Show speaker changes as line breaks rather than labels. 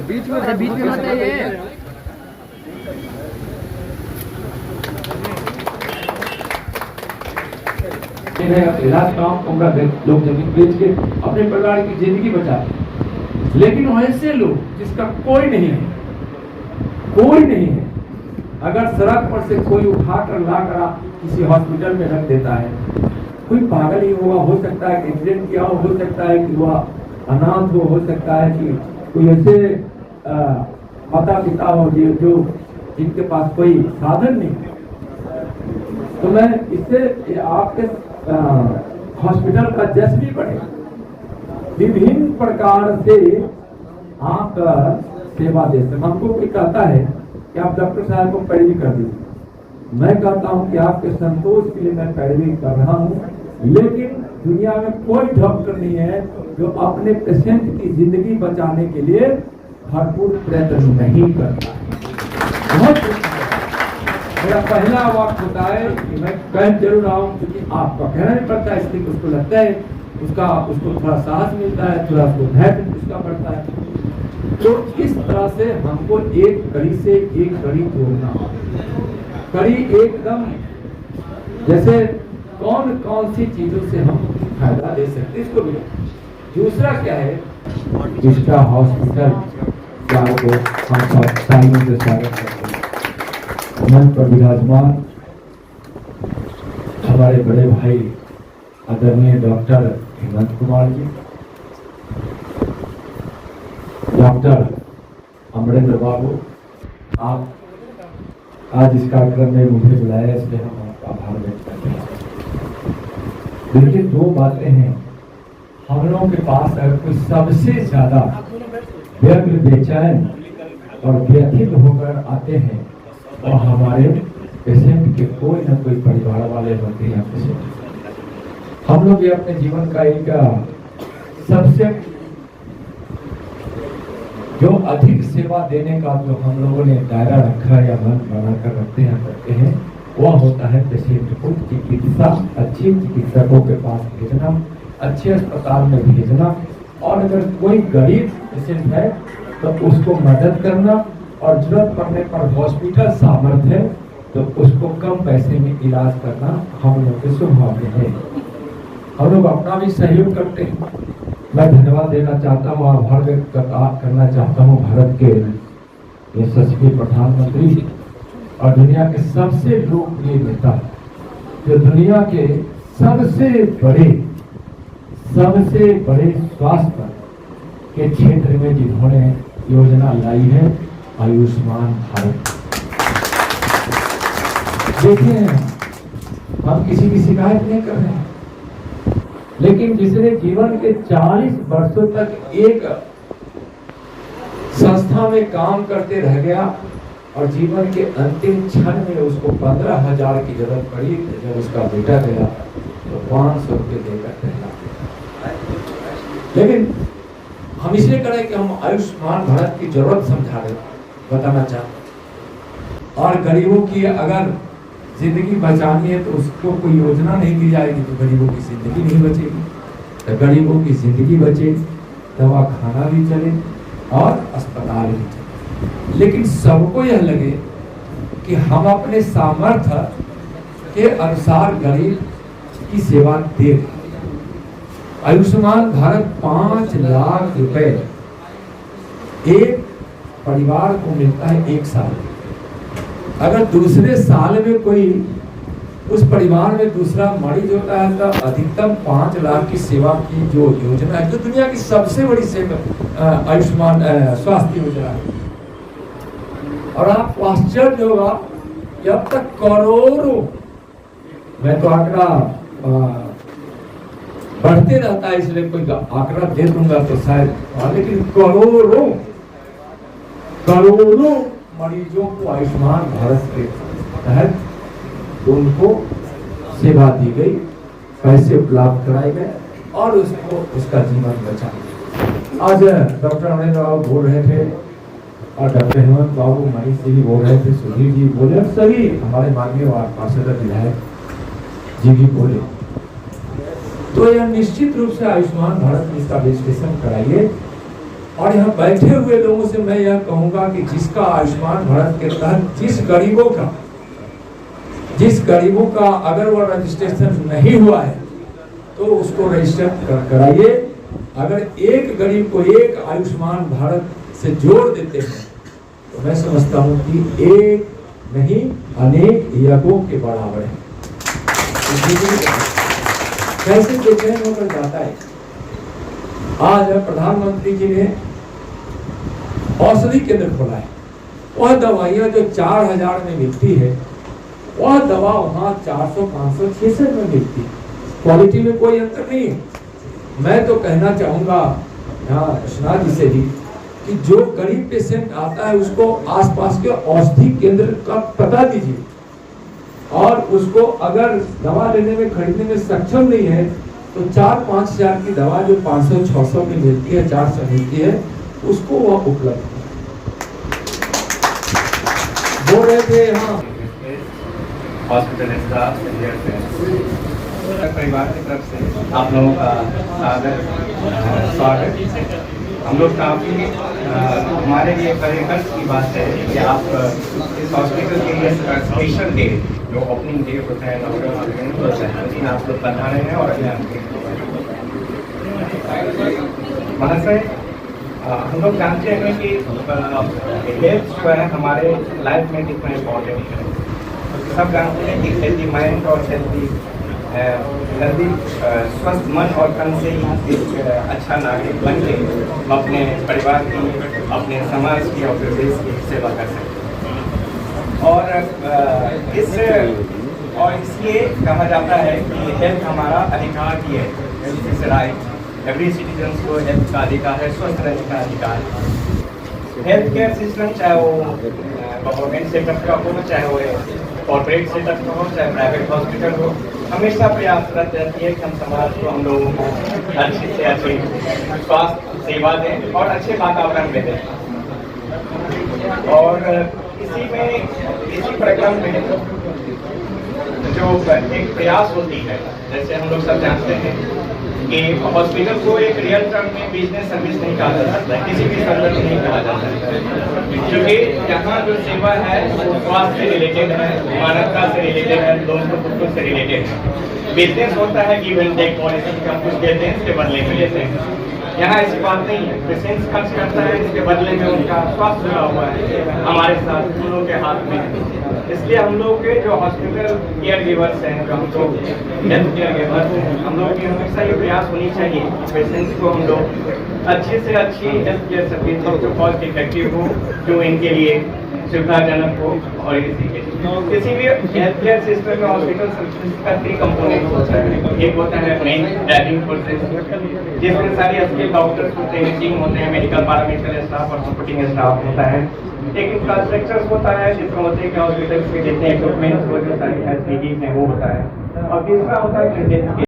बीच में मत आइए।
इलाज काम उम्र लोग जमीन बेच के अपने परिवार की जिंदगी बचाते, लेकिन वैसे लोग जिसका कोई नहीं है, कोई नहीं है, अगर सड़क पर से कोई उठाकर लाकर किसी हॉस्पिटल में रख देता है, कोई पागल ही होगा, हो सकता है एक्सीडेंट किया हो सकता है कि वह अनाथ हो सकता है कि कोई ऐसे माता पिता हो जो जिनके पास कोई साधन नहीं है। तो मैं इससे आपके हॉस्पिटल का जस भी बढ़े, विभिन्न प्रकार से आप सेवा दे सकते। हमको कोई कहता है कि आप डॉक्टर साहब को पैरवी कर दीजिए, मैं कहता हूं कि आपके संतोष के लिए मैं पैरवी कर रहा हूं, लेकिन दुनिया में कोई डॉक्टर नहीं है जो अपने पेशेंट की जिंदगी बचाने के लिए भरपूर प्रयत्न नहीं करता है। बहुत मेरा पहला वक्त होता है कि मैं कह जरूर रहा हूँ, क्योंकि आपका कहना नहीं पड़ता है, इसलिए उसको लगता है उसको थोड़ा साहस मिलता है, थोड़ा उसको धैर्य उसका बढ़ता है। तो इस तरह से हमको एक कड़ी से एक कड़ी जोड़ना होगा। कड़ी एकदम जैसे कौन कौन सी चीजों से हम फायदा ले सकते इसको भी। दूसरा क्या है, इसका हॉस्पिटल को हम सालों से स्वागत करते हैं। मंच पर विराजमान हमारे बड़े भाई आदरणीय डॉक्टर हेमंत कुमार जी, डॉक्टर अमरेंद्र बाबू, आप आज इस कार्यक्रम में मुझे बुलाया, इसलिए हम आपका आभार व्यक्त करते हैं। देखिए, दो बातें हैं हम लोगों के पास। अगर कोई सबसे ज्यादा व्यग्र, बेचैन और व्यथित होकर आते हैं और हमारे पेशेंट के कोई ना कोई परिवार वाले होते हैं पेशेंट। हम लोग ये अपने जीवन का एक सबसे जो अधिक सेवा देने का जो हम लोगों ने दायरा रखा या मन बनाकर रखते हैं करते हैं, वह होता है पेशेंट को चिकित्सा, अच्छे चिकित्सकों के पास भेजना, अच्छे अस्पताल में भेजना, और अगर कोई गरीब पेशेंट है तो उसको मदद करना, और जरूरत पड़ने पर हॉस्पिटल सामर्थ्य है तो उसको कम पैसे में इलाज करना हम लोग के स्वभाव में है। हम लोग अपना भी सहयोग करते हैं। मैं धन्यवाद देना चाहता हूँ, आभार व्यक्त करना चाहता हूँ भारत के यशस्वी प्रधानमंत्री और दुनिया के सबसे लोकप्रिय नेता, जो दुनिया के सबसे बड़े स्वास्थ्य के क्षेत्र में जिन्होंने योजना लाई है, आयुष्मान भारत। देखिए, हम किसी की शिकायत नहीं कर रहे हैं, लेकिन जिसने जीवन के 40 वर्षों तक एक संस्था में काम करते रह गया और जीवन के अंतिम क्षण में उसको 15,000 की जरूरत पड़ी, जब उसका बेटा गया तो 500 रुपये देकर कहला। लेकिन हम इसलिए करें कि हम आयुष्मान भारत की जरूरत समझा रहे, बताना चाहते। और गरीबों की अगर जिंदगी बचानी है तो उसको कोई योजना नहीं दी जाएगी तो गरीबों की जिंदगी नहीं बचेगी। तो गरीबों की जिंदगी बचे, दवा खाना भी चले और अस्पताल भी चले, लेकिन सबको यह लगे कि हम अपने सामर्थ्य के अनुसार गरीब की सेवा दे। आयुष्मान भारत 5 लाख रुपए एक परिवार को मिलता है एक साल। अगर दूसरे साल में कोई उस परिवार में दूसरा मरीज होता है तो अधिकतम 5 लाख की सेवा की जो योजना है, जो दुनिया की सबसे बड़ी सेवा आयुष्मान स्वास्थ्य योजना है। और आपको आश्चर्य होगा कि अब तक करोड़ों, मैं तो आंकड़ा बढ़ते रहता है इसलिए कोई आंकड़ा दे दूंगा तो शायद, लेकिन करोड़ों मरीजों को आयुष्मान भारत के तहत उनको सेवा दी गई, पैसे उपलब्ध कराए गए और उसको उसका जीवन बचा। आज डॉक्टर अमरेंद्र बाबू बोल रहे थे और डॉक्टर हेमंत बाबू मणि से भी बोल रहे थे, सुधीर जी बोले, सभी हमारे माननीय पार्षद विधायक जी भी बोले। तो यह निश्चित रूप से आयुष्मान भारत में इसका रजिस्ट्रेशन कराइए। और यहाँ बैठे हुए लोगों से मैं यह कहूंगा कि जिसका आयुष्मान भारत के तहत जिस गरीबों का अगर वह रजिस्ट्रेशन नहीं हुआ है तो उसको रजिस्टर कराइए। अगर एक गरीब को एक आयुष्मान भारत से जोड़ देते हैं तो मैं समझता हूं कि एक नहीं अनेक यज्ञों के बराबर है। कैसे बेचैन होकर जाता है। आज प्रधानमंत्री जी ने औषधि केंद्र खोला है। वह दवाइयां जो 4000 में मिलती है वह दवा वहां 400, 500, 600 में मिलती है। क्वालिटी में कोई अंतर नहीं है। मैं तो कहना चाहूंगा यहाँ कृष्णा जी से भी कि जो गरीब पेशेंट आता है उसको आसपास के औषधि केंद्र का पता दीजिए और उसको अगर दवा लेने में खरीदने में सक्षम नहीं है तो 4-5 हजार की दवा जो 500-600 में मिलती है, 400 मिलती है, उसको वह उपलब्ध है। बोल रहे थे यहाँ
हॉस्पिटल स्टाफ परिवार की तरफ से आप लोगों का स्वागत। हम लोग काफ़ी हमारे लिए बड़े गर्व की बात है कि आप इस हॉस्पिटल के लिए स्पेशल डे जो ओपनिंग डे होता है लेकिन आप लोग बता रहे हैं और महाशय हम लोग जानते हैं कि हेल्थ जो है हमारे लाइफ में कितना इम्पोर्टेंट है। सब जानते हैं कि हेल्दी माइंड और हेल्दी स्वस्थ मन और तन से ही एक अच्छा नागरिक बन के अपने परिवार की, अपने समाज की और देश की सेवा कर सकते हैं। और इसलिए कहा जाता है कि हेल्थ हमारा अधिकार ही है। Health is right. Every citizen को हेल्थ का अधिकार है, स्वस्थ रहने का अधिकार है। हेल्थ केयर सिस्टम चाहे वो गवर्नमेंट सेक्टर का हो, चाहे वो कॉर्पोरेट सेक्टर का हो, चाहे प्राइवेट हॉस्पिटल हो, हमेशा प्रयासरत रहती है कि हम समाज को, हम लोगों को अच्छी से अच्छी स्वास्थ्य सेवा दें और अच्छे वातावरण में दें। और इसी प्रक्रम में जो एक प्रयास होती है, जैसे हम लोग सब जानते हैं कि हॉस्पिटल को एक रियल टर्म में बिजनेस सर्विस नहीं कहा जा सकता है, किसी भी संदर्भ में नहीं कहा जा सकता है, क्योंकि यहाँ जो सेवा है वो स्वास्थ्य से रिलेटेड है, मानवता से रिलेटेड है, दोस्तों से रिलेटेड है। बिजनेस होता है गिव एंड टेक पॉलिसी, हम कुछ देते हैं इसके बदले में लेते हैं। यहाँ ऐसी बात नहीं है। पेशेंट खर्च करता है, इसके बदले में उनका स्वास्थ्य जुड़ा हुआ है हमारे साथ, हम लोग के हाथ में। इसलिए हम लोग के जो हॉस्पिटल केयर गिवर्स हैं, जो हम लोग हेल्थ केयर गिवर्स हैं, हम लोग की हमेशा ये प्रयास होनी चाहिए पेशेंट्स को हम लोग अच्छी से अच्छी हेल्थ केयर सर्विस जो कॉस्ट इफेक्टिव हो, जो इनके लिए सुविधाजनक हो। और किसी भी हेल्थ केयर सिस्टम में हॉस्पिटल सर्विस का 3 कंपोनेंट होता है। एक होता है मेन ड्राइविंग प्रोसेस, जिसमें सारे स्किल डॉक्टर्स होते हैं, टीम होते हैं, मेडिकल पैरामेडिकल स्टाफ और सपोर्टिंग स्टाफ होता है। एक इंफ्रास्ट्रक्चर होता है जिसमें होते हैं कि हॉस्पिटल के जितने इक्विपमेंट्स वो जो सारी फैसिलिटीज हैं वो होता है। और तीसरा होता है